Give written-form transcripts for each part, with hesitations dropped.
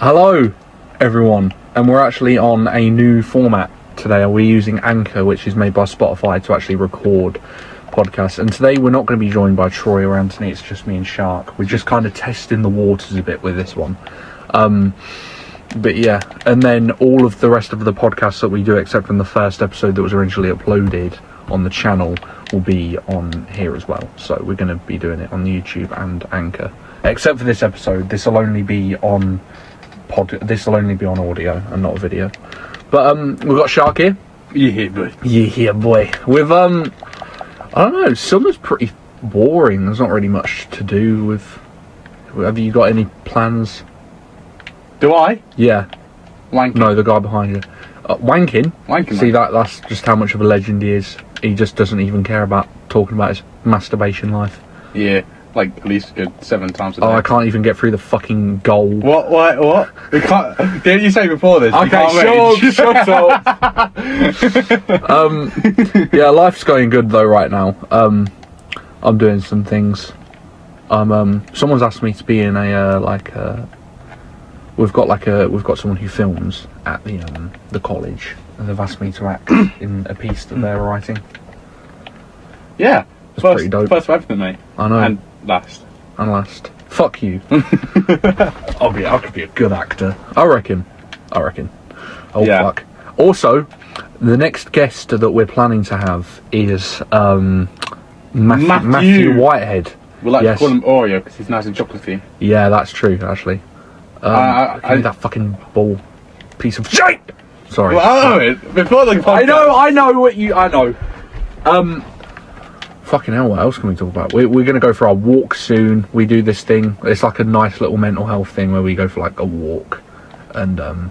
Hello, everyone, and we're actually on a new format today. We're using Anchor, which is made by Spotify to actually record podcasts. And today we're not going to be joined by Troy or Anthony. It's just me and Shark. We're just kind of testing the waters a bit with this one. But yeah, and then all of the rest of the podcasts that we do, except from the first episode that was originally uploaded on the channel, will be on here as well. So we're going to be doing it on YouTube and Anchor. Except for this episode, this will only be on audio and not video. But we've got Shark here. Yeah, boy. Yeah, boy. With I don't know, summer's pretty boring. There's not really much to do with. Have you got any plans? Do I? Yeah. Wanking. No, the guy behind you. Wanking? Wanking. See, that's just how much of a legend he is. He just doesn't even care about talking about his masturbation life. Yeah, like at least 7 times a day. Oh, I can't even get through the fucking goal. What? You can't. Didn't you say before this? Okay, shut up. Yeah, life's going good though right now. I'm doing some things. Someone's asked me to be in a we've got someone who films at the college, and they've asked me to act in a piece that they're writing. Yeah, it's pretty dope. First for everything, mate. I know. And last. Fuck you. I could be a good actor. I reckon. Oh yeah. Fuck. Also, the next guest that we're planning to have is Matthew Whitehead. We like to call him Oreo because he's nice and chocolatey. Yeah, that's true, actually. That fucking ball piece of shit. Sorry. Well, before the podcast. I know. Fucking hell, what else can we talk about? We're going to go for our walk soon. We do this thing. It's like a nice little mental health thing where we go for like a walk. And I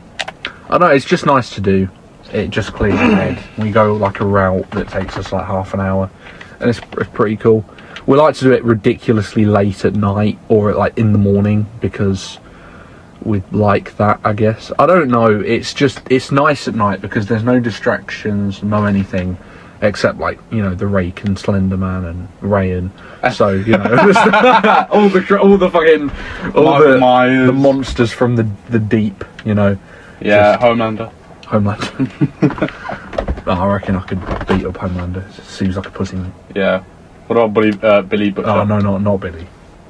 don't know, it's just nice to do. It just clears your head. We go like a route that takes us like half an hour. And it's pretty cool. We like to do it ridiculously late at night or like in the morning because we like that, I guess. I don't know. It's nice at night because there's no distractions, no anything. Except like, the Rake and Slender Man and Rayan. So, all the monsters from the deep, Yeah, Homelander. I reckon I could beat up Homelander. Seems like a pussy. Yeah. What about Billy Butcher? Oh, no, not Billy.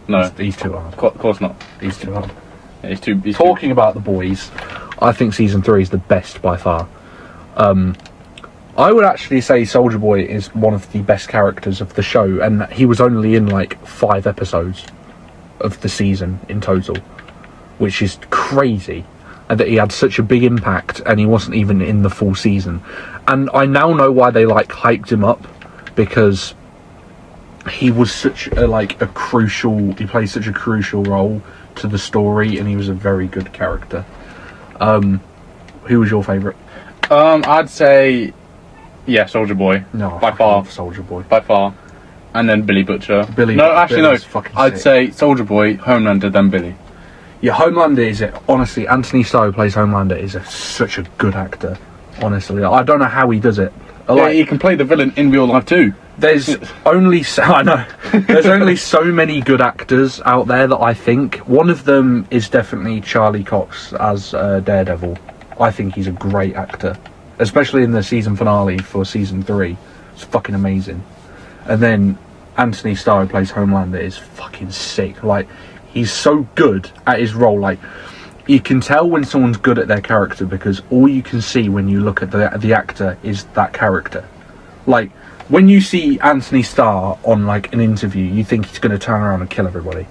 No. He's too hard. Of course not. He's too hard. Yeah, he's Talking about the boys, I think season 3 is the best by far. I would actually say Soldier Boy is one of the best characters of the show, and he was only in like 5 episodes of the season in total, which is crazy. And that he had such a big impact, and he wasn't even in the full season. And I now know why they hyped him up, because he was such a crucial. He plays such a crucial role to the story, and he was a very good character. Who was your favourite? I'd say. Yeah, Soldier Boy. No, by far. Soldier Boy. By far. And then Billy Butcher. Billy's I'd say Soldier Boy, Homelander, then Billy. Yeah, Homelander is it. Honestly, Anthony Starr, who plays Homelander, is such a good actor. Honestly, I don't know how he does it. Yeah, he can play the villain in real life too. There's only there's only so many good actors out there that I think. One of them is definitely Charlie Cox as Daredevil. I think he's a great actor. Especially in the season finale for season 3. It's fucking amazing. And then Anthony Starr, who plays Homelander, is fucking sick. He's so good at his role. You can tell when someone's good at their character because all you can see when you look at the actor is that character. When you see Anthony Starr on an interview, you think he's going to turn around and kill everybody.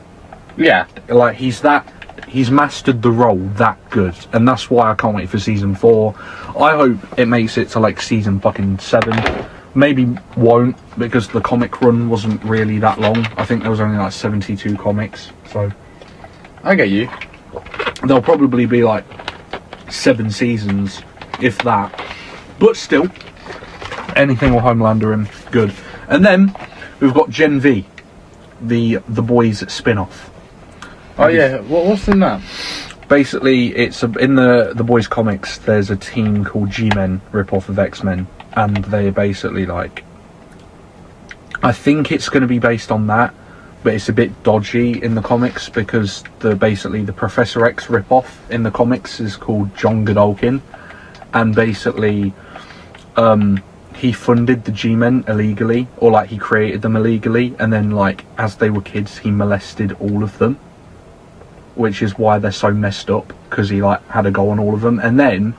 Yeah. He's mastered the role that good, and that's why I can't wait for season 4. I hope it makes it to season fucking 7. Maybe won't, because the comic run wasn't really that long. I think there was only 72 comics, so I get you. There'll probably be 7 seasons, if that. But still, anything with Homelander in, good. And then we've got Gen V, the Boys spin-off. Oh yeah, what's in that? Basically, it's in the Boys comics. There's a team called G-Men, rip-off of X-Men, and they're basically I think it's going to be based on that, but it's a bit dodgy in the comics because basically the Professor X ripoff in the comics is called John Godolkin, and basically he funded the G-Men illegally, or like he created them illegally, and then like as they were kids he molested all of them, which is why they're so messed up, because he like had a go on all of them. And then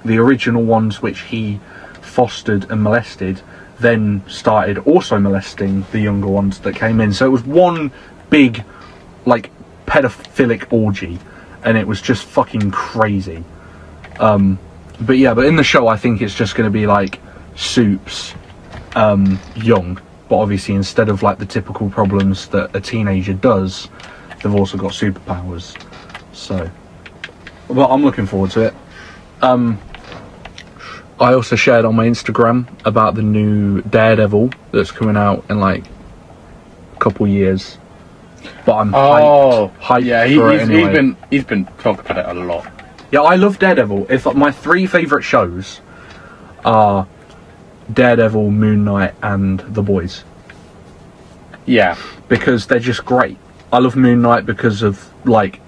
the original ones which he fostered and molested then started also molesting the younger ones that came in. So it was one big like pedophilic orgy, and it was just fucking crazy. But in the show I think it's just going to be like Soups young, but obviously instead of like the typical problems that a teenager does, they've also got superpowers. So, well, I'm looking forward to it. I also shared on my Instagram about the new Daredevil that's coming out in like a couple years. But I'm hyped yeah, for it anyway. he's been talking about it a lot. Yeah, I love Daredevil. If my 3 favourite shows are Daredevil, Moon Knight, and The Boys. Yeah, because they're just great. I love Moon Knight because of like,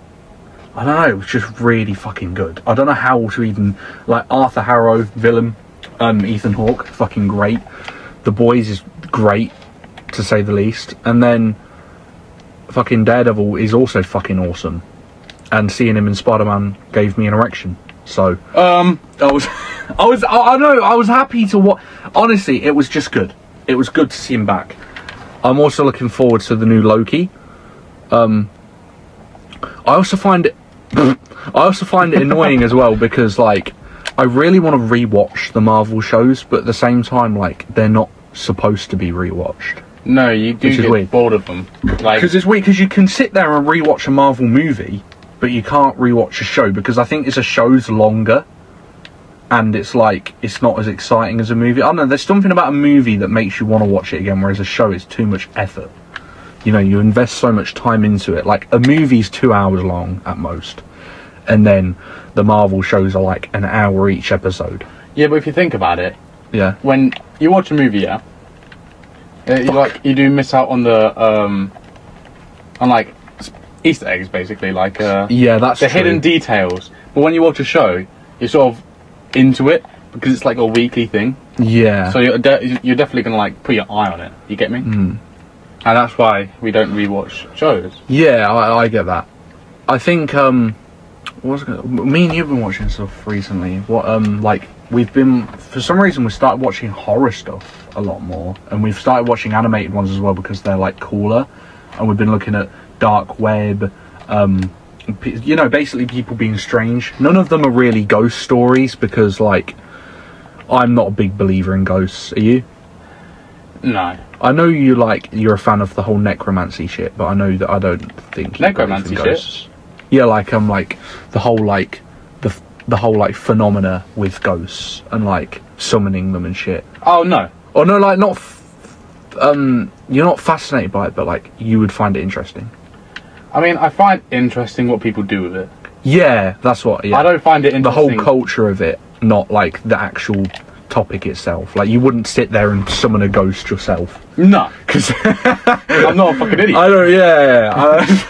I don't know, it was just really fucking good. I don't know how to even, like, Arthur Harrow, villain, Ethan Hawke, fucking great. The Boys is great, to say the least. And then fucking Daredevil is also fucking awesome. And seeing him in Spider-Man gave me an erection. So I was happy to watch. Honestly, it was just good. It was good to see him back. I'm also looking forward to the new Loki. I also find it annoying as well, because like I really want to rewatch the Marvel shows, but at the same time like they're not supposed to be rewatched. No, you do get weird. bored of them. Like, because it's weird, because you can sit there and rewatch a Marvel movie, but you can't rewatch a show, because I think it's a show's longer and it's like it's not as exciting as a movie. I don't know, there's something about a movie that makes you want to watch it again, whereas a show is too much effort. You know, you invest so much time into it. Like, a movie's 2 hours long at most, and then the Marvel shows are like an hour each episode. Yeah, but if you think about it, yeah, when you watch a movie, you do miss out on the on like Easter eggs, basically, like yeah, that's the true. hidden details. But when you watch a show, you're sort of into it because it's like a weekly thing. Yeah. So you're definitely gonna like put your eye on it. You get me? Mm. And that's why we don't rewatch shows. Yeah, I get that. I think me and you've been watching stuff recently. What like we've been, for some reason, we started watching horror stuff a lot more, and we've started watching animated ones as well because they're like cooler. And we've been looking at dark web, you know, basically people being strange. None of them are really ghost stories, because like I'm not a big believer in ghosts. Are you? No. I know you're a fan of the whole necromancy shit, but I know that I don't think necromancy shit. Yeah, like the whole like the whole like phenomena with ghosts and like summoning them and shit. Oh no. Or no, like not. You're not fascinated by it, but like you would find it interesting. I mean, I find interesting what people do with it. Yeah, that's what. Yeah. I don't find it interesting. The whole culture of it, not like the actual topic itself. Like, you wouldn't sit there and summon a ghost yourself. No, because I'm not a fucking idiot. I don't. Yeah.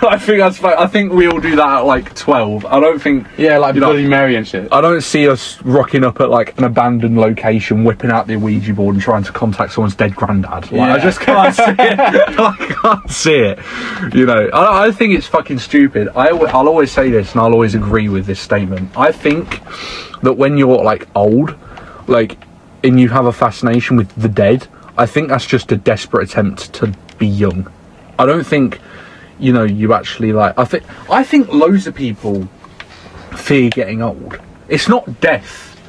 I think that's fine. I think we all do that at like 12. I don't think. Yeah, like Bloody Mary and shit. I don't see us rocking up at like an abandoned location, whipping out the Ouija board and trying to contact someone's dead granddad. Like, yeah. I just can't see it. I can't see it. You know, I think it's fucking stupid. I'll always say this, and I'll always agree with this statement. I think that when you're like old, like, and you have a fascination with the dead, I think that's just a desperate attempt to be young. I don't think, you know, you actually like. I think loads of people fear getting old. It's not death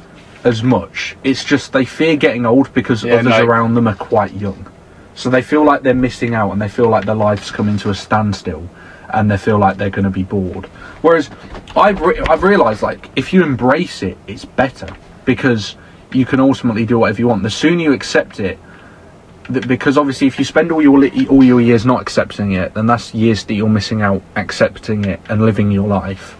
as much. It's just they fear getting old because others around them are quite young. So they feel like they're missing out, and they feel like their life's coming to a standstill, and they feel like they're going to be bored. Whereas I've realised, like, if you embrace it, it's better, because you can ultimately do whatever you want. The sooner you accept it, because obviously if you spend all your years not accepting it, then that's years that you're missing out accepting it and living your life.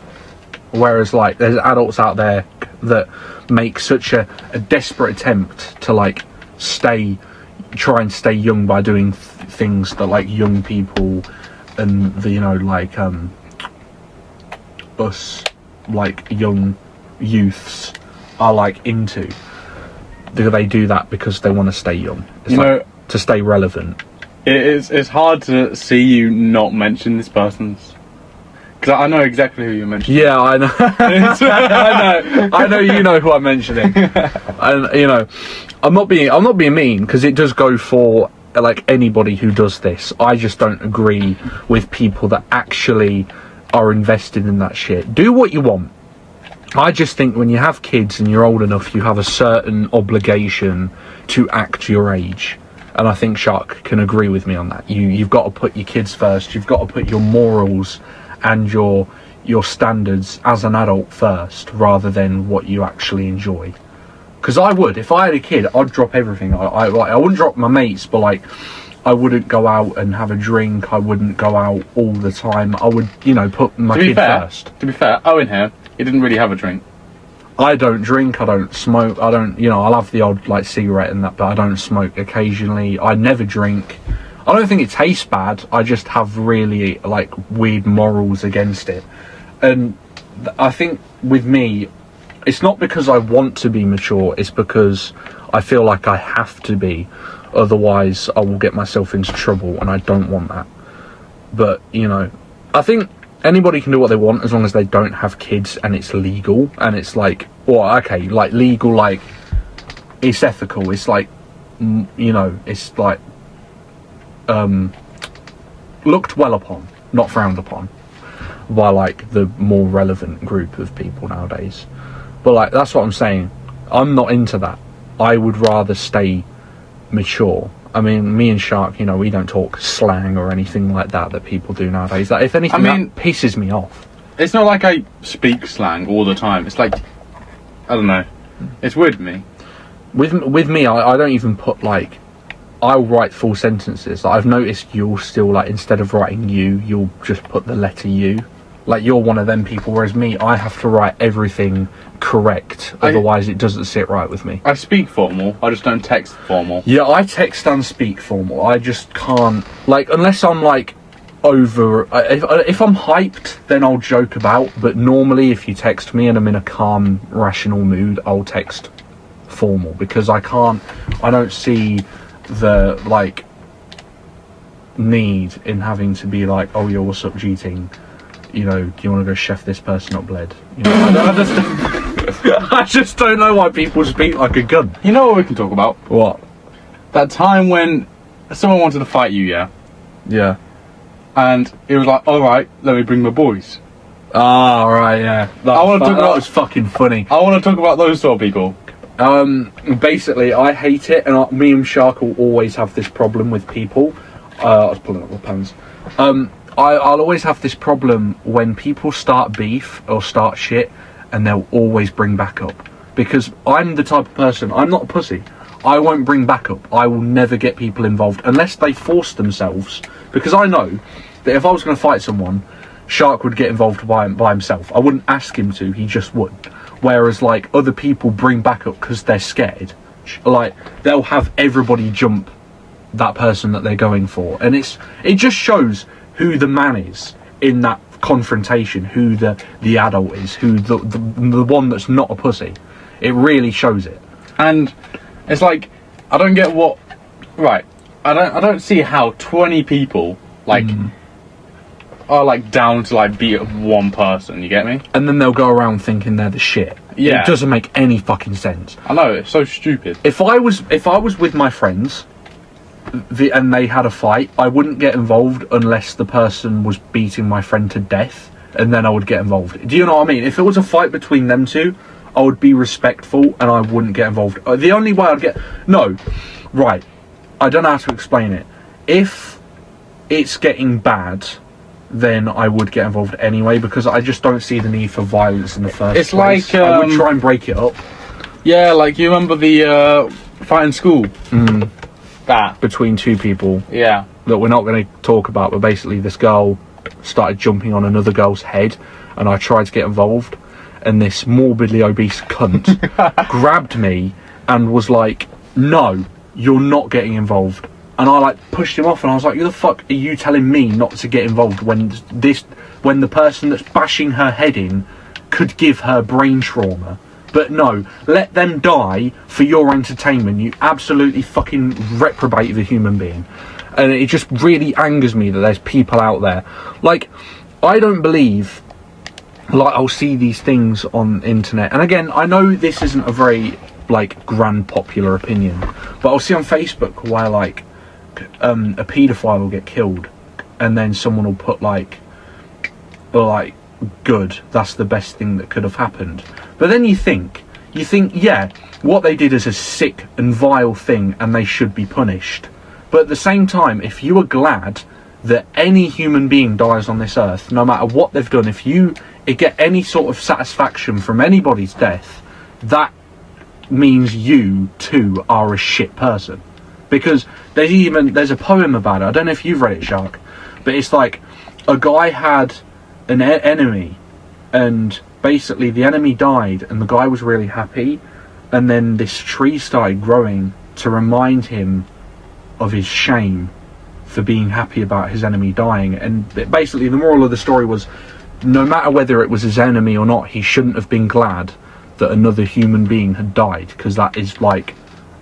Whereas like there's adults out there that make such a desperate attempt to like stay try and stay young by doing things that like young people and the, you know, like us, like young youths are like into. Do they do that because they want to stay young? It's you like, know, to stay relevant. It's hard to see you not mention this person's. Because I know exactly who you're mentioning. Yeah, I know. I know you know who I'm mentioning. And you know, I'm not being mean, because it does go for like anybody who does this. I just don't agree with people that actually are invested in that shit. Do what you want. I just think when you have kids and you're old enough, you have a certain obligation to act your age. And I think Shark can agree with me on that. You've got to put your kids first. You've got to put your morals and your standards as an adult first, rather than what you actually enjoy. Because I would, if I had a kid, I'd drop everything. I wouldn't drop my mates, but like, I wouldn't go out and have a drink. I wouldn't go out all the time. I would, you know, put my kid first. To be fair, Owen here, he didn't really have a drink. I don't drink, I don't smoke, I don't, you know, I'll have the odd like cigarette and that, but I don't smoke occasionally. I never drink. I don't think it tastes bad. I just have really like weird morals against it. And I think with me, it's not because I want to be mature, it's because I feel like I have to be. Otherwise I will get myself into trouble, and I don't want that. But, you know, I think anybody can do what they want as long as they don't have kids and it's legal, and it's like, well, okay, like legal, like it's ethical, it's like, you know, it's like looked well upon, not frowned upon by like the more relevant group of people nowadays. But like, that's what I'm saying, I'm not into that. I would rather stay mature. I mean, me and Shark, you know, we don't talk slang or anything like that people do nowadays. That, if anything, that pisses me off. It's not like I speak slang all the time. It's like, I don't know. It's weird to me. With me, I don't even put like, I'll write full sentences. Like, I've noticed you'll still, like, instead of writing you'll just put the letter U. Like, you're one of them people, whereas me, I have to write everything correct, otherwise it doesn't sit right with me. I speak formal, I just don't text formal. Yeah, I text and speak formal. I just can't, like, unless I'm like over, if I'm hyped, then I'll joke about, but normally if you text me and I'm in a calm, rational mood, I'll text formal, because I don't see the like need in having to be like, oh yo, what's up, G-ting? You know, do you want to go chef this person up bled? You know, I just don't know why people speak like a gun. You know what we can talk about? What? That time when someone wanted to fight you, yeah? Yeah. And it was like, alright, let me bring my boys. Ah, right, yeah. That was fucking funny. I want to talk about those sort of people. Basically, I hate it, and me and Shark will always have this problem with people. I was pulling up my pants. I'll always have this problem when people start beef or start shit, and they'll always bring back up. Because I'm the type of person, I'm not a pussy. I won't bring back up. I will never get people involved unless they force themselves. Because I know that if I was going to fight someone, Shark would get involved by himself. I wouldn't ask him to, he just would. Whereas like other people bring back up because they're scared. Like, they'll have everybody jump that person that they're going for. And it just shows who the man is in that confrontation, who the adult is, who the one that's not a pussy. It really shows it. And it's like, I don't get what, right, I don't see how 20 people like are like down to like beat up one person, you get me? And then they'll go around thinking they're the shit. Yeah. It doesn't make any fucking sense. I know, it's so stupid. If I was with my friends and they had a fight, I wouldn't get involved unless the person was beating my friend to death, and then I would get involved. Do you know what I mean? If it was a fight between them two, I would be respectful and I wouldn't get involved. The only way I'd get... No. Right. I don't know how to explain it. If it's getting bad, then I would get involved anyway, because I just don't see the need for violence in the first place. Like... I would try and break it up. Yeah, like, you remember the fight in school? That. Between two people. Yeah. That we're not going to talk about, but basically this girl started jumping on another girl's head, and I tried to get involved, and this morbidly obese cunt grabbed me and was like, no, you're not getting involved. And I like pushed him off, and I was like, who the fuck are you telling me not to get involved when the person that's bashing her head in could give her brain trauma? But no, let them die for your entertainment, you absolutely fucking reprobate of a human being. And it just really angers me that there's people out there. Like, I don't believe, like, I'll see these things on internet. And again, I know this isn't a very, like, grand popular opinion. But I'll see on Facebook where, like, a paedophile will get killed. And then someone will put, like, good, that's the best thing that could have happened. But then you think, yeah, what they did is a sick and vile thing and they should be punished. But at the same time, if you are glad that any human being dies on this earth, no matter what they've done, if you get any sort of satisfaction from anybody's death, that means you too are a shit person. Because there's a poem about it, I don't know if you've read it, Shark, but it's like, a guy had an enemy, and basically the enemy died and the guy was really happy, and then this tree started growing to remind him of his shame for being happy about his enemy dying. And basically the moral of the story was, no matter whether it was his enemy or not, he shouldn't have been glad that another human being had died, because that is like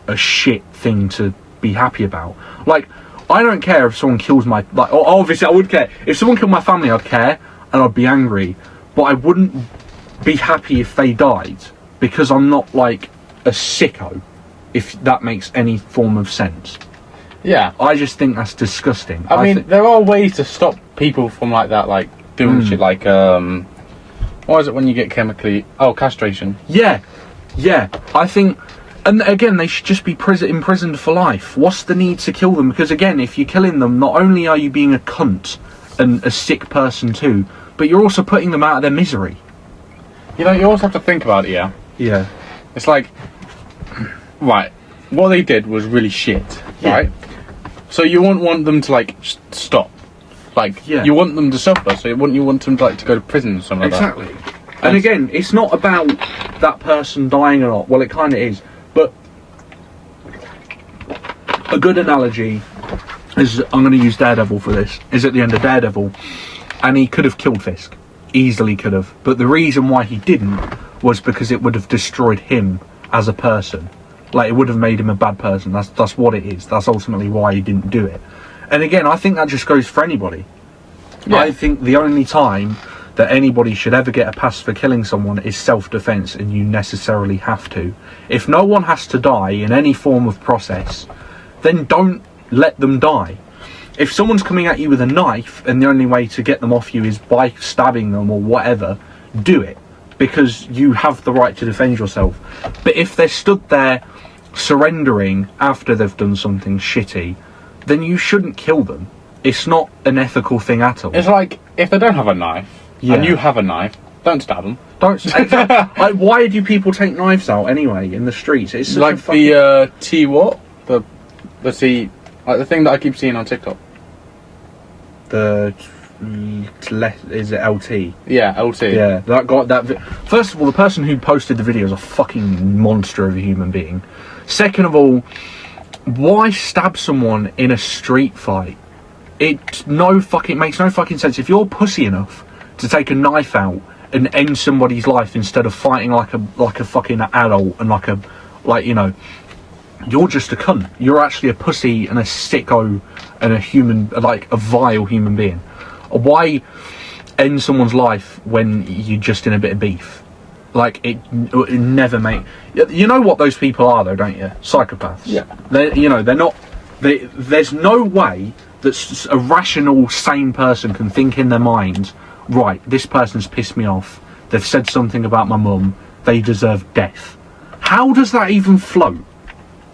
a shit thing to be happy about. Like, I don't care if someone kills my, like, obviously I would care if someone killed my family, I'd care and I'd be angry, but I wouldn't be happy if they died, because I'm not like a sicko, if that makes any form of sense. Yeah, I just think that's disgusting. I mean, there are ways to stop people from like that, like doing shit like what is it when you get chemically castration? Yeah, I think, and again, they should just be imprisoned for life. What's the need to kill them? Because again, if you're killing them, not only are you being a cunt and a sick person too, but you're also putting them out of their misery. You know, you also have to think about it, yeah? Yeah. It's like, right, what they did was really shit, right? So you wouldn't want them to, like, stop. Like, you want them to suffer, so you want them to, like, to go to prison or something like that. Exactly. And again, it's not about that person dying or not. Well, it kind of is. But a good analogy is, I'm going to use Daredevil for this, is at the end of Daredevil, and he could have killed Fisk. Easily could have. But the reason why he didn't was because it would have destroyed him as a person. Like, it would have made him a bad person. That's what it is. That's ultimately why he didn't do it. And again, I think that just goes for anybody. Yeah. I think the only time that anybody should ever get a pass for killing someone is self-defense, and you necessarily have to. If no one has to die in any form of process, then don't let them die. If someone's coming at you with a knife and the only way to get them off you is by stabbing them or whatever, do it, because you have the right to defend yourself. But if they're stood there surrendering after they've done something shitty, then you shouldn't kill them. It's not an ethical thing at all. It's like, if they don't have a knife, and you have a knife, don't stab them. Like, why do people take knives out anyway in the streets? It's such like a fucking... the T what? The T, like the thing that I keep seeing on TikTok. Is it LT? Yeah, LT. Yeah, that got that. First of all, the person who posted the video is a fucking monster of a human being. Second of all, why stab someone in a street fight? It makes no fucking sense. If you're pussy enough to take a knife out and end somebody's life instead of fighting like a fucking adult and you're just a cunt. You're actually a pussy and a sicko and a human, like a vile human being. Why end someone's life when you're just in a bit of beef? Like, it never make... You know what those people are though, don't you? Psychopaths. Yeah. They're not... There's no way that a rational, sane person can think in their mind, right, this person's pissed me off, they've said something about my mum, they deserve death. How does that even float?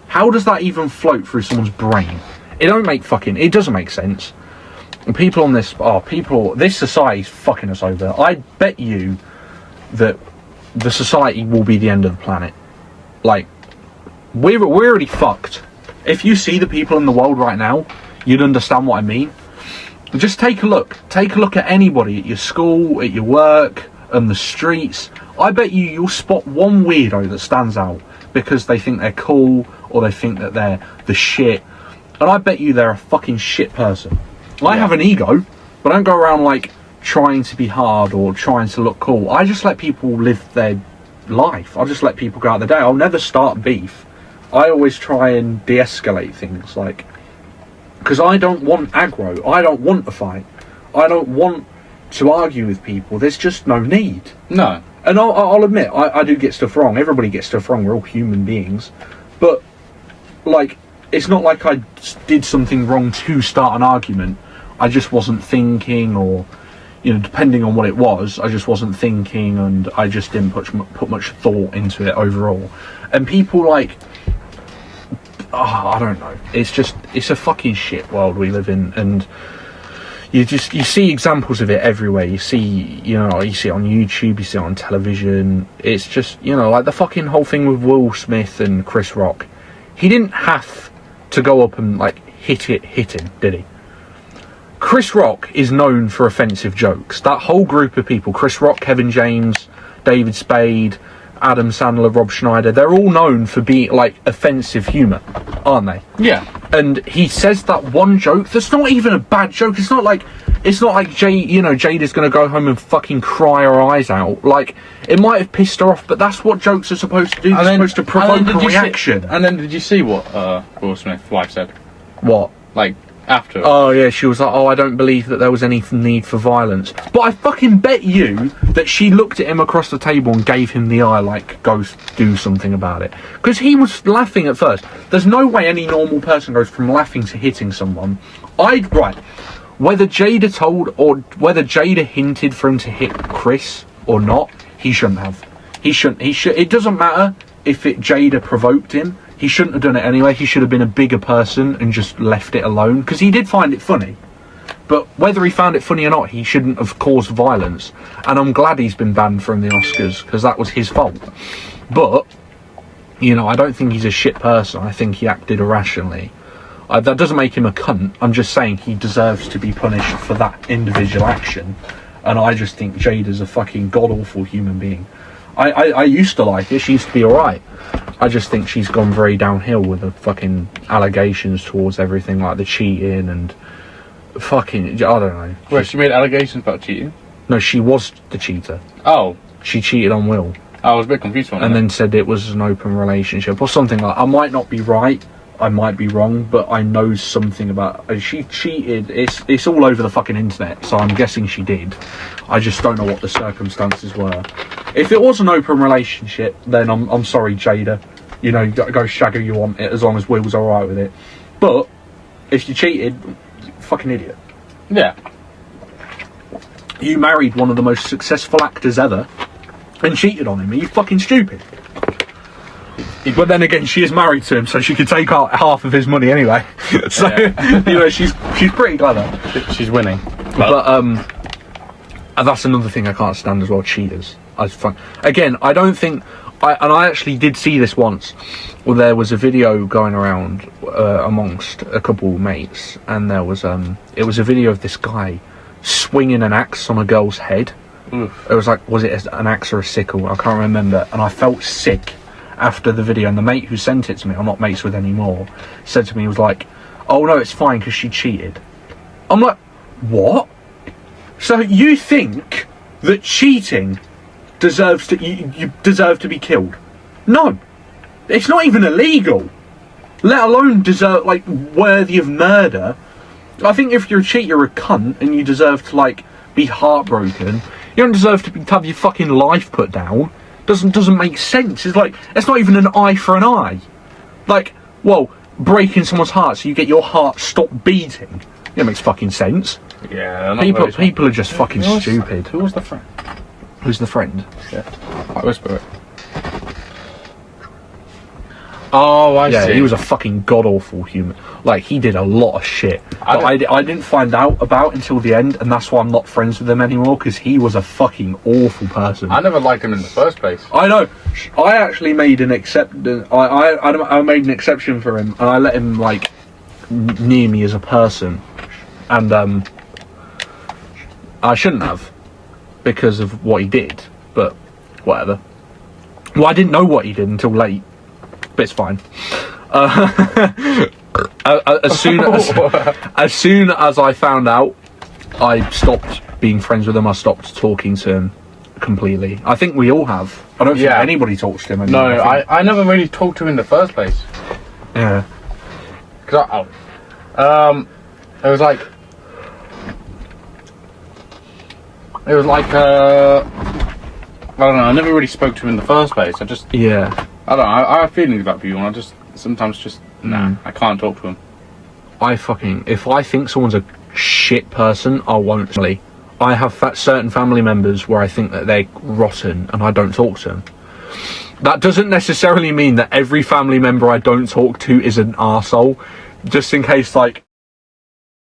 How does that even float through someone's brain? It doesn't make sense. And people on this, this society's fucking us over. I bet you that the society will be the end of the planet. Like, we're already fucked. If you see the people in the world right now, you'd understand what I mean. Just take a look. Take a look at anybody at your school, at your work, on the streets. I bet you'll spot one weirdo that stands out because they think they're cool, or they think that they're the shit. And I bet you they're a fucking shit person. I have an ego, but I don't go around like trying to be hard or trying to look cool. I just let people live their life. I just let people go out their day. I'll never start beef. I always try and de-escalate things, like, because I don't want aggro. I don't want a fight. I don't want to argue with people. There's just no need. No. And I'll admit, I do get stuff wrong. Everybody gets stuff wrong. We're all human beings. But, like, it's not like I did something wrong to start an argument. I just wasn't thinking, or, you know, depending on what it was, I just wasn't thinking, and I just didn't put much thought into it overall. And people, like, I don't know. It's a fucking shit world we live in, and you see examples of it everywhere. You see it on YouTube, you see it on television. It's just, you know, like the fucking whole thing with Will Smith and Chris Rock. He didn't have to go up and, like, hit him, did he? Chris Rock is known for offensive jokes. That whole group of people, Chris Rock, Kevin James, David Spade, Adam Sandler, Rob Schneider, they're all known for being, like, offensive humour, aren't they? Yeah. And he says that one joke that's not even a bad joke. It's not like Jada's going to go home and fucking cry her eyes out. Like, it might have pissed her off, but that's what jokes are supposed to do. They're supposed to provoke a reaction. And then did you see what Will Smith's wife said? What? Like, after. Oh yeah, she was like, I don't believe that there was any need for violence. But I fucking bet you that she looked at him across the table and gave him the eye, like, go do something about it. Because he was laughing at first. There's no way any normal person goes from laughing to hitting someone. Whether Jada told or whether Jada hinted for him to hit Chris or not, he shouldn't have. It doesn't matter if Jada provoked him. He shouldn't have done it anyway. He should have been a bigger person and just left it alone. Because he did find it funny. But whether he found it funny or not, he shouldn't have caused violence. And I'm glad he's been banned from the Oscars, because that was his fault. But, you know, I don't think he's a shit person. I think he acted irrationally. That doesn't make him a cunt. I'm just saying he deserves to be punished for that individual action. And I just think Jada's a fucking god-awful human being. I used to like her. She used to be alright. I just think she's gone very downhill with the fucking allegations towards everything, like the cheating and fucking, I don't know. Wait, she made allegations about cheating? No, she was the cheater. Oh. She cheated on Will. I was a bit confused on that. And then said it was an open relationship or something like that. I might not be right. I might be wrong, but I know something about. She cheated. It's all over the fucking internet, so I'm guessing she did. I just don't know what the circumstances were. If it was an open relationship, then I'm sorry, Jada. You know, you got to go shag who you want it, as long as Will's alright with it. But if you cheated, you're a fucking idiot. Yeah. You married one of the most successful actors ever and cheated on him. Are you fucking stupid? But then again, she is married to him, so she could take out half of his money anyway. So, yeah. You know, she's pretty clever. She's winning. But that's another thing I can't stand as well, cheaters. Again, I don't think... I actually did see this once, where there was a video going around amongst a couple of mates, and there was it was a video of this guy swinging an axe on a girl's head. Oof. It was like, was it an axe or a sickle? I can't remember. And I felt sick after the video, and the mate who sent it to me, I'm not mates with anymore, said to me, he was like, oh no, it's fine because she cheated. I'm like, what? So you think that cheating deserves to, you deserve to be killed? No, it's not even illegal, let alone deserve, like, worthy of murder. I think if you're a cheat, you're a cunt, and you deserve to, like, be heartbroken. You don't deserve to have your fucking life put down. Doesn't make sense. It's like, it's not even an eye for an eye. Like, well, breaking someone's heart so you get your heart stopped beating. It makes fucking sense. Yeah. People are just fucking stupid. Who was the friend? Who's the friend? Yeah. I whisper it. Oh, I see. Yeah, he was a fucking god-awful human. Like, he did a lot of shit. I didn't find out about until the end, and that's why I'm not friends with him anymore, because he was a fucking awful person. I never liked him in the first place. I know. I actually made an I made an exception for him, and I let him, like, near me as a person. And, I shouldn't have, because of what he did, but whatever. Well, I didn't know what he did until late. But it's fine. As soon as I found out, I stopped being friends with him. I stopped talking to him completely. I think we all have. I don't think anybody talks to him anymore. No, I never really talked to him in the first place. Yeah. Cause it was like I don't know. I never really spoke to him in the first place. I don't know. I have feelings about people, and I just sometimes just I can't talk to them. If I think someone's a shit person, I won't. I have certain family members where I think that they're rotten, and I don't talk to them. That doesn't necessarily mean that every family member I don't talk to is an arsehole. Just in case, like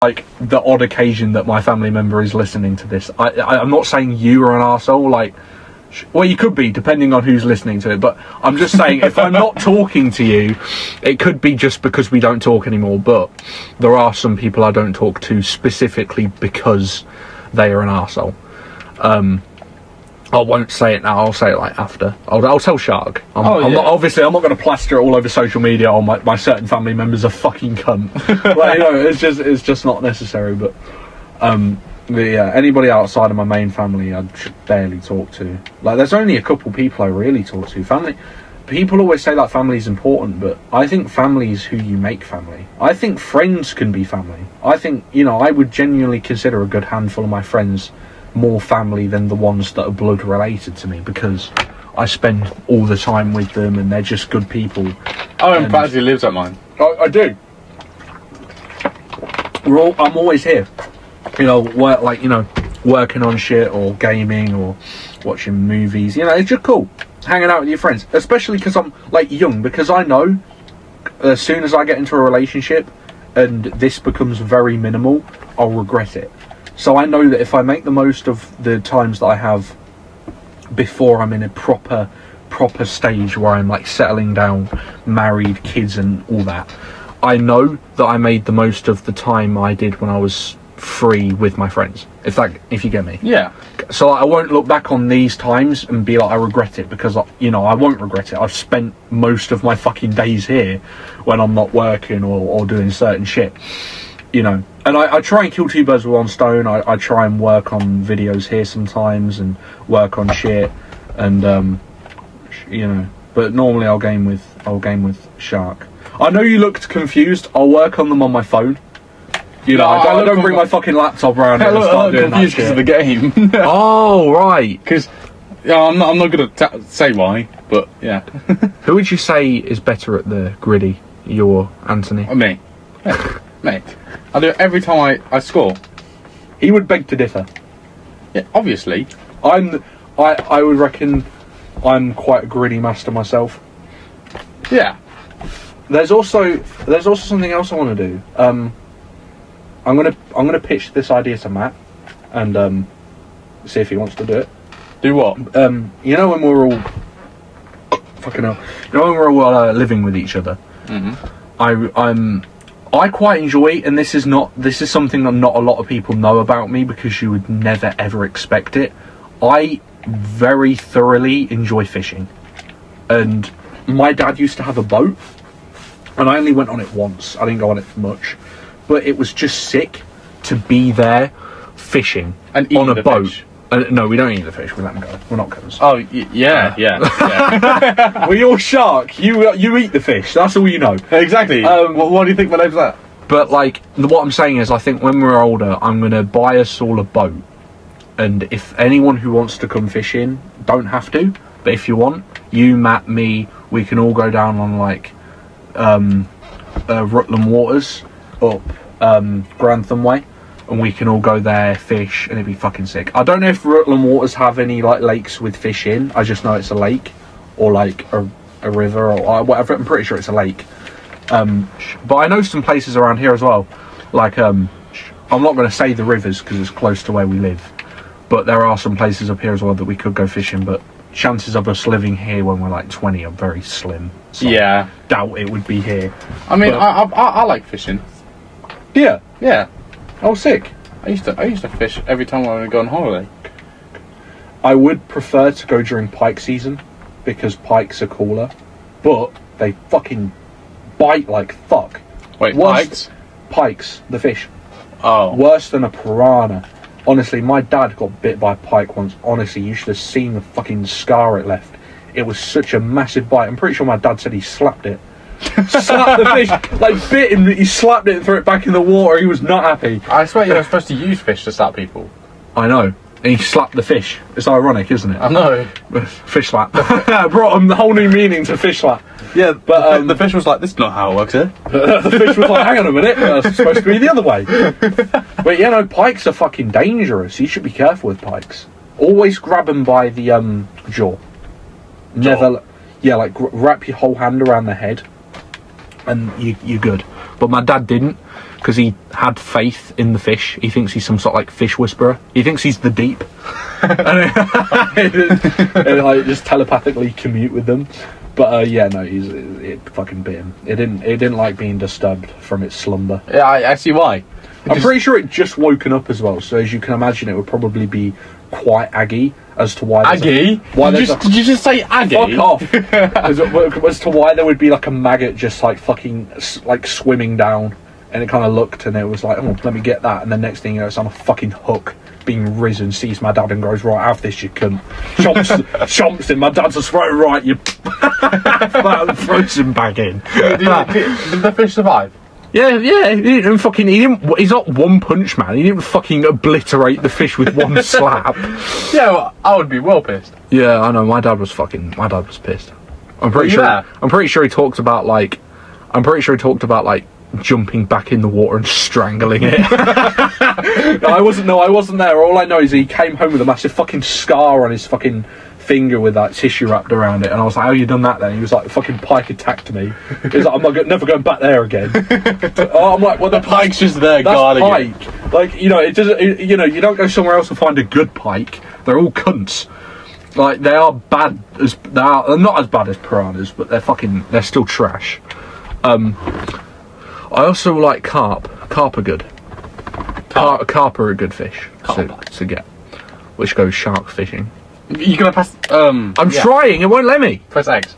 the odd occasion that my family member is listening to this, I'm not saying you are an arsehole. Like, well, you could be, depending on who's listening to it. But I'm just saying, if I'm not talking to you, it could be just because we don't talk anymore. But there are some people I don't talk to specifically because they are an arsehole. I won't say it now. I'll say it like after. I'll tell Shark. I'm not going to plaster it all over social media. Oh, my certain family members are fucking cunt. Like, it's just not necessary. But anybody outside of my main family, I barely talk to. Like, there's only a couple people I really talk to. Family. People always say that family is important, but I think family is who you make family. I think friends can be family. I think, I would genuinely consider a good handful of my friends more family than the ones that are blood related to me, because I spend all the time with them and they're just good people. Oh, and Patsy lives at mine. I do. I'm always here. Working on shit or gaming or watching movies. It's just cool. Hanging out with your friends. Especially because I'm, young. Because I know as soon as I get into a relationship and this becomes very minimal, I'll regret it. So I know that if I make the most of the times that I have before I'm in a proper stage where I'm settling down, married, kids and all that, I know that I made the most of the time I did when I was free with my friends. If you get me. Yeah. So I won't look back on these times and be like, I regret it, because I won't regret it. I've spent most of my fucking days here when I'm not working or doing certain shit. And I try and kill two birds with one stone. I try and work on videos here sometimes and work on shit, and but normally I'll game with Shark. I know you looked confused. I'll work on them on my phone. I don't bring my fucking laptop around here and start doing that shit. Confused because of the game. Oh, right. Because I'm not gonna say why, but yeah. Who would you say is better at the griddy? You or Anthony? Me. Mate. I do it every time I score. He would beg to differ. Yeah, obviously. I would reckon I'm quite a gritty master myself. Yeah. There's also something else I want to do. I'm gonna pitch this idea to Matt and see if he wants to do it. Do what? When we're all fucking hell. When we're all living with each other. Mm-hmm. I quite enjoy, and this is something that not a lot of people know about me, because you would never ever expect it. I very thoroughly enjoy fishing, and my dad used to have a boat, and I only went on it once. I didn't go on it for much, but it was just sick to be there fishing and on a boat. No, we don't eat the fish. We let them go. We're not cutters. Oh, yeah. Well, you're Shark. You eat the fish. That's all you know. Exactly. What do you think my name's that? But what I'm saying is, I think when we're older, I'm gonna buy us all a boat, and if anyone who wants to come fishing, don't have to, but if you want, you, Matt, me, we can all go down on Rutland Waters up Grantham Way. And we can all go there, fish, and it'd be fucking sick. I don't know if Rutland Waters have any lakes with fish in. I just know it's a lake, or a river, or whatever. I'm pretty sure it's a lake. But I know some places around here as well. I'm not going to say the rivers because it's close to where we live. But there are some places up here as well that we could go fishing. But chances of us living here when we're 20 are very slim. So yeah. I doubt it would be here. I mean, I like fishing. Yeah. Yeah. Oh, sick. I used to fish every time I would go on holiday. I would prefer to go during pike season, because pikes are cooler, but they fucking bite like fuck. Wait, Worse- Pikes, the fish. Oh. Worse than a piranha. Honestly, my dad got bit by a pike once. Honestly, you should have seen the fucking scar it left. It was such a massive bite. I'm pretty sure my dad said he slapped it. Slapped the fish, like bit him, he slapped it and threw it back in the water. He was not happy. I swear you're supposed to use fish to slap people. I know. And he slapped the fish. It's ironic, isn't it? I know. Fish slap. Brought him the whole new meaning to fish slap. Yeah, but the fish was like, this is not how it works here. The fish was like, hang on a minute, that's supposed to be the other way. But yeah, no, pikes are fucking dangerous. You should be careful with pikes. Always grab them by the jaw. Never, yeah, like wrap your whole hand around the head, and you're good. But my dad didn't, because he had faith in the fish. He thinks he's some sort of like fish whisperer. He thinks he's the deep, and like just telepathically commute with them. But yeah, no, it fucking bit him. It didn't like being disturbed from its slumber. Yeah, I see why. I'm pretty sure it just woken up as well. So as you can imagine, it would probably be quite aggy as to why. Aggy? Did you just say aggy? Fuck off. as to why there would be like a maggot just like fucking like swimming down, and it kind of looked and it was like, oh, let me get that, and the next thing you know, it's on a fucking hook being risen, sees my dad and goes, right, have this, you cunt. Chomps him. My dad's just right, you throws him back in. Did the fish survive? Yeah, he didn't, he's not One Punch Man. He didn't fucking obliterate the fish with one slap. Yeah, well, I would be well pissed. Yeah, I know, my dad was pissed. I'm pretty sure he talked about like jumping back in the water and strangling it. I wasn't there. All I know is he came home with a massive fucking scar on his fucking finger with that tissue wrapped around it, and I was like, how you done that then? He was like, the fucking pike attacked me. He was like, I'm never going back there again. I'm like, well, the pike's just there guarding pike. It. Like, you know, it doesn't, you know, you don't go somewhere else and find a good pike. They're all cunts. Like, they're not as bad as piranhas, but they're still trash. I also like carp. Carp are good. Carp are a good fish to get, which goes shark fishing. You're gonna pass. I'm trying. It won't let me. Press X.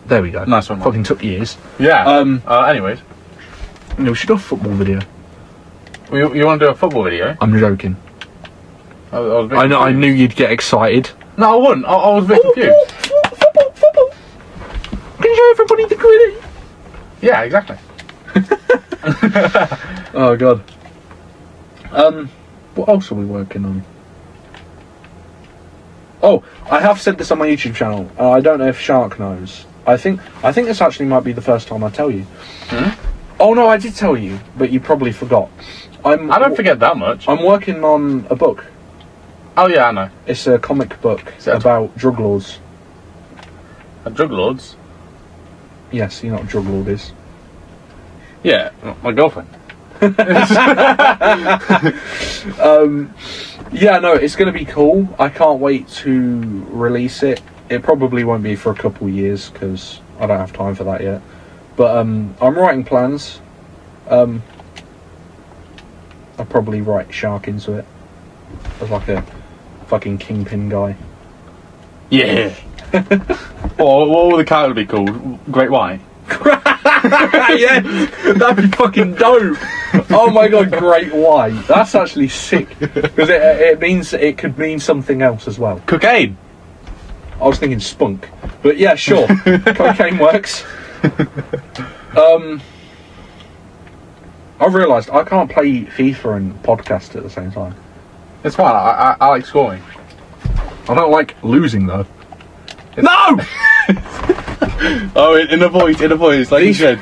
There we go. Nice one. Fucking took years. Yeah. Anyways, we should do a football video. You want to do a football video? I'm joking. I knew you'd get excited. No, I wouldn't. I was a bit confused. Football. Can you show everybody the gritty? Yeah, exactly. Oh god. What else are we working on? Oh, I have said this on my YouTube channel. I don't know if Shark knows. I think this actually might be the first time I tell you. Oh no, I did tell you, but you probably forgot. I don't forget that much. I'm working on a book. Oh yeah, I know. It's a comic book about drug lords. Drug lords? Yes, you know what a drug lord is. Yeah, my girlfriend. Yeah, no, it's going to be cool. I can't wait to release it. It probably won't be for a couple years because I don't have time for that yet. But I'm writing plans. I'll probably write Shark into it as like a fucking kingpin guy. Yeah. What would the character be called? Great White? Yeah, that'd be fucking dope. Oh my god, Great White. That's actually sick because it means it could mean something else as well. Cocaine. I was thinking spunk, but yeah, sure. Cocaine works. I've realised I can't play FIFA and podcast at the same time. It's fine. I like scoring. I don't like losing though. No. Oh, in a voice, like these, you said.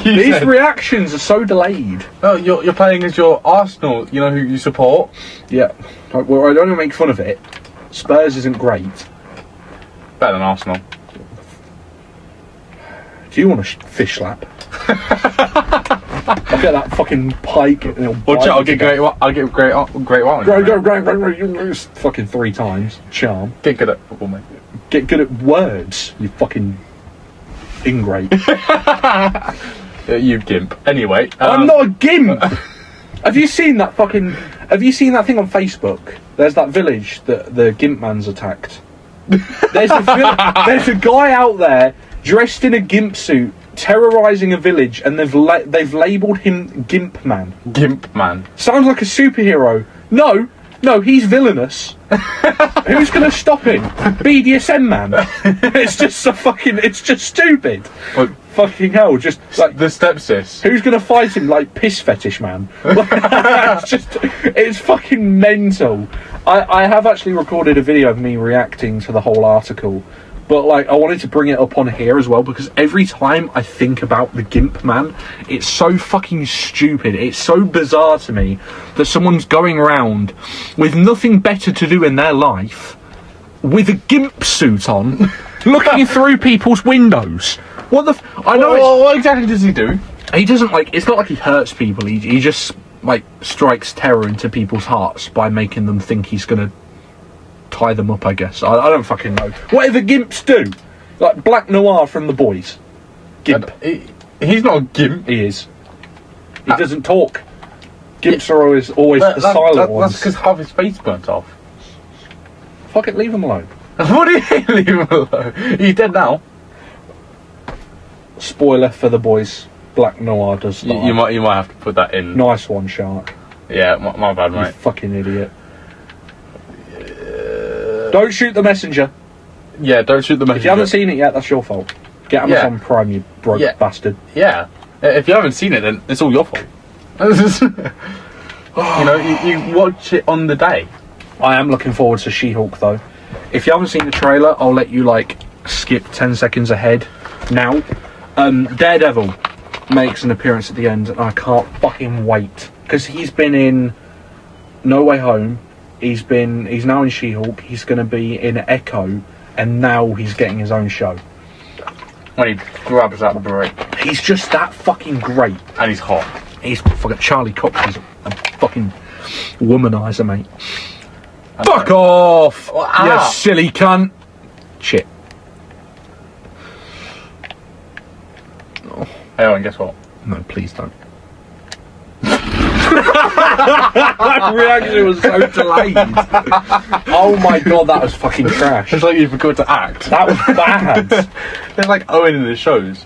These reactions are so delayed. No, you're playing as your Arsenal, you know, who you support. Yeah. Well, I don't want to make fun of it. Spurs isn't great. Better than Arsenal. Do you want a fish slap? I'll get that fucking pike and I'll get great one. Great. Fucking 3 times. Charm. Get good at football, mate. Get good at words, you fucking ingrate. You gimp. Anyway, I'm not a gimp. Have you seen that thing on Facebook? There's that village that the gimp man's attacked. There's a guy out there. dressed in a gimp suit, terrorising a village, and they've labelled him Gimp Man. Gimp Man. Sounds like a superhero. No, he's villainous. Who's going to stop him? BDSM Man. It's just stupid. What? Fucking hell, just like The stepsis. who's going to fight him? Like Piss Fetish Man. It's fucking mental. I have actually recorded a video of me reacting to the whole article, but like I wanted to bring it up on here as well because every time I think about the Gimp Man, it's so fucking stupid. It's so bizarre to me that someone's going around with nothing better to do in their life with a gimp suit on, looking through people's windows. What the? I know. What exactly does he do? He doesn't like. It's not like he hurts people. He just like strikes terror into people's hearts by making them think he's gonna tie them up. I guess. I don't fucking know. Whatever gimps do, like Black Noir from The Boys. Gimp. He's not a gimp. He is. He doesn't talk. Gimps are always the silent ones. That's because half his face burnt off. Fuck it, leave him alone. What do you mean, leave him alone? He's dead now. Spoiler for The Boys. Black Noir does die. You might have to put that in. Nice one, Shark. Yeah, my bad, You mate. fucking idiot. Don't shoot the messenger. Yeah, don't shoot the messenger. If you haven't seen it yet, that's your fault. Get Amazon Prime, you broke bastard. Yeah. If you haven't seen it, then it's all your fault. You watch it on the day. I am looking forward to She-Hulk, though. If you haven't seen the trailer, I'll let you, skip 10 seconds ahead now. Daredevil makes an appearance at the end, and I can't fucking wait. Because he's been in No Way Home, he's now in She-Hulk, he's going to be in Echo, and now he's getting his own show. When he grabs that brick. He's just that fucking great. And he's hot. He's fucking Charlie Cox is a fucking womanizer, mate. Fuck off! You silly cunt. Shit. Oh. Hey, Owen, guess what? No, please don't. That reaction was so delayed. Oh my god, that was fucking trash. It's like you forgot to act. That was bad. It's like Owen in the shows.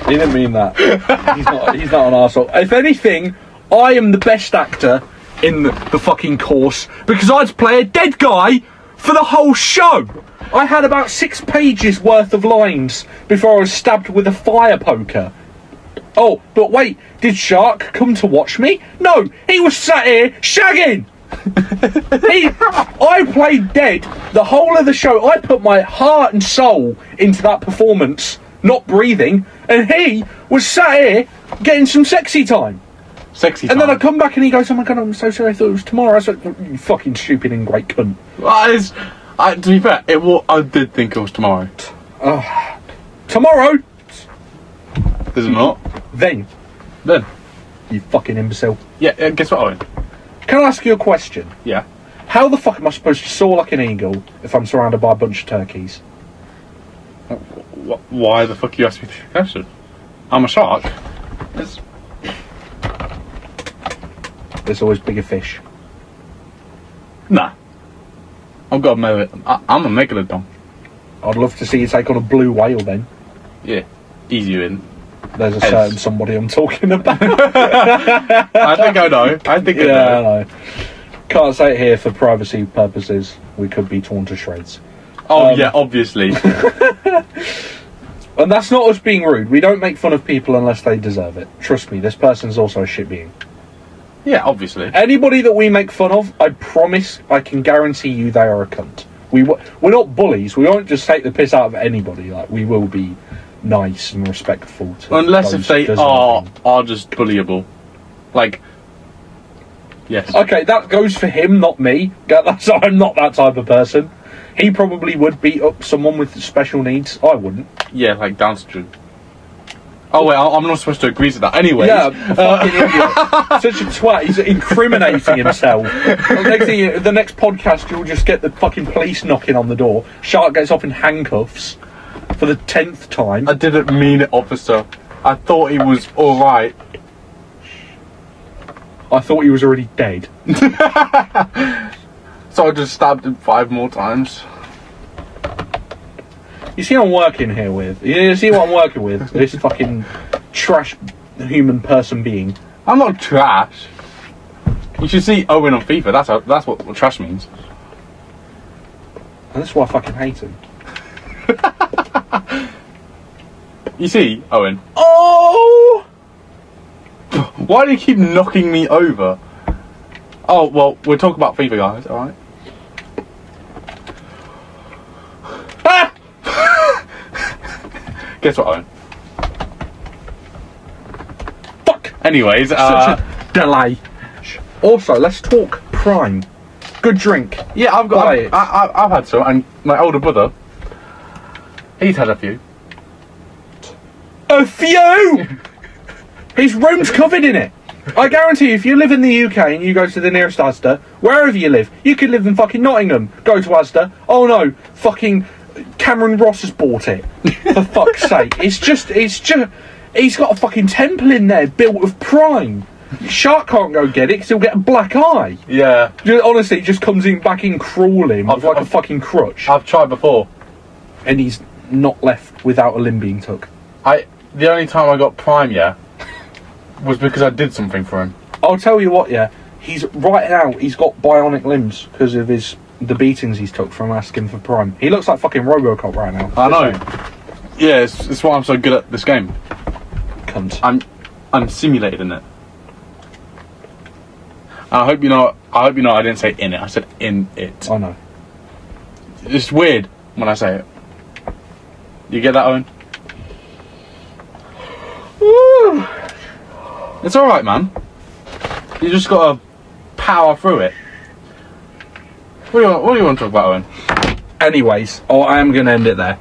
He didn't mean that. He's not an arsehole. If anything, I am the best actor in the fucking course because I had to play a dead guy for the whole show. I had about 6 pages worth of lines before I was stabbed with a fire poker. Oh, but wait, did Shark come to watch me? No, he was sat here shagging. I played dead the whole of the show. I put my heart and soul into that performance, not breathing, and he was sat here getting some sexy time. Sexy time. And then I come back and he goes, "Oh my god, I'm so sorry, I thought it was tomorrow." I was like, "You fucking stupid and great cunt." To be fair, I did think it was tomorrow. Tomorrow? Is it not? Then. You fucking imbecile. Yeah, guess what, Owen? Can I ask you a question? Yeah. How the fuck am I supposed to soar like an eagle if I'm surrounded by a bunch of turkeys? Why the fuck you asked me the question? I'm a shark. There's always bigger fish. Nah. I'm a megalodon. I'd love to see you take on a blue whale then. Yeah. Easy in. There's a certain somebody I'm talking about. I think I know. I know. Can't say it here for privacy purposes. We could be torn to shreds. Oh, yeah, obviously. And that's not us being rude. We don't make fun of people unless they deserve it. Trust me, this person's also a shit being. Yeah, obviously. Anybody that we make fun of, I promise, I can guarantee you they are a cunt. We're not bullies. We won't just take the piss out of anybody. We will be nice and respectful to unless if they deserving. are just bullyable. Yes. Okay, that goes for him, not me. I'm not that type of person. He probably would beat up someone with special needs. I wouldn't. Yeah, like Down syndrome. Oh wait, I'm not supposed to agree to that. Anyway. Yeah, fucking idiot. Such a twat. He's incriminating himself. The next podcast, you'll just get the fucking police knocking on the door. Shark gets off in handcuffs for the 10th time. I didn't mean it, officer. I thought he was alright. I thought he was already dead. So I just stabbed him 5 more times. You see what I'm working here with? You see what I'm working with? This fucking trash human person being. I'm not trash. You should see Owen on FIFA. That's what trash means. And that's why I fucking hate him. You see, Owen. Oh! Why do you keep knocking me over? Oh, well, we'll talk about FIFA, guys, alright? Ah! Guess what, Owen? Fuck! Anyways, Such a delay. Also, let's talk Prime. Good drink. yeah, I've had some, and my older brother, he's had a few. A few! His room's covered in it. I guarantee you, if you live in the UK and you go to the nearest Asda, wherever you live, you could live in fucking Nottingham, go to Asda, oh no, fucking Cameron Ross has bought it. For fuck's sake. It's just, he's got a fucking temple in there built of Prime. Shark can't go get it because he'll get a black eye. Yeah. Honestly, he just comes in back in crawling with like a fucking crutch. I've tried before. And he's not left without a limb being took. The only time I got Prime, was because I did something for him. I'll tell you what, he's right now, he's got bionic limbs because of the beatings he's took from asking for Prime. He looks like fucking Robocop right now. I know. Yeah, it's why I'm so good at this game. Cunt. I'm simulated in it. And I hope you know I didn't say in it, I said in it. I know. It's weird when I say it. You get that, Owen? Woo. It's alright, man. You just gotta power through it. What do you want to talk about, Owen? Anyways, I am going to end it there.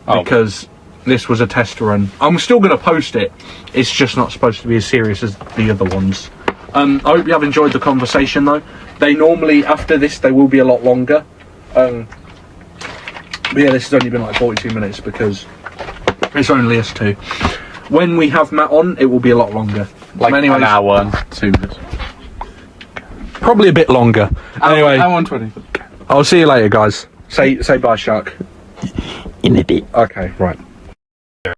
Because this was a test run. I'm still going to post it. It's just not supposed to be as serious as the other ones. I hope you have enjoyed the conversation, though. They normally, after this, they will be a lot longer. But yeah, this has only been like 42 minutes because it's only us two. When we have Matt on, it will be a lot longer. Like anyways, an hour and 2 minutes. Probably a bit longer. Anyway, hour and 20. I'll see you later, guys. Say bye, Shark. In a bit. Okay, right.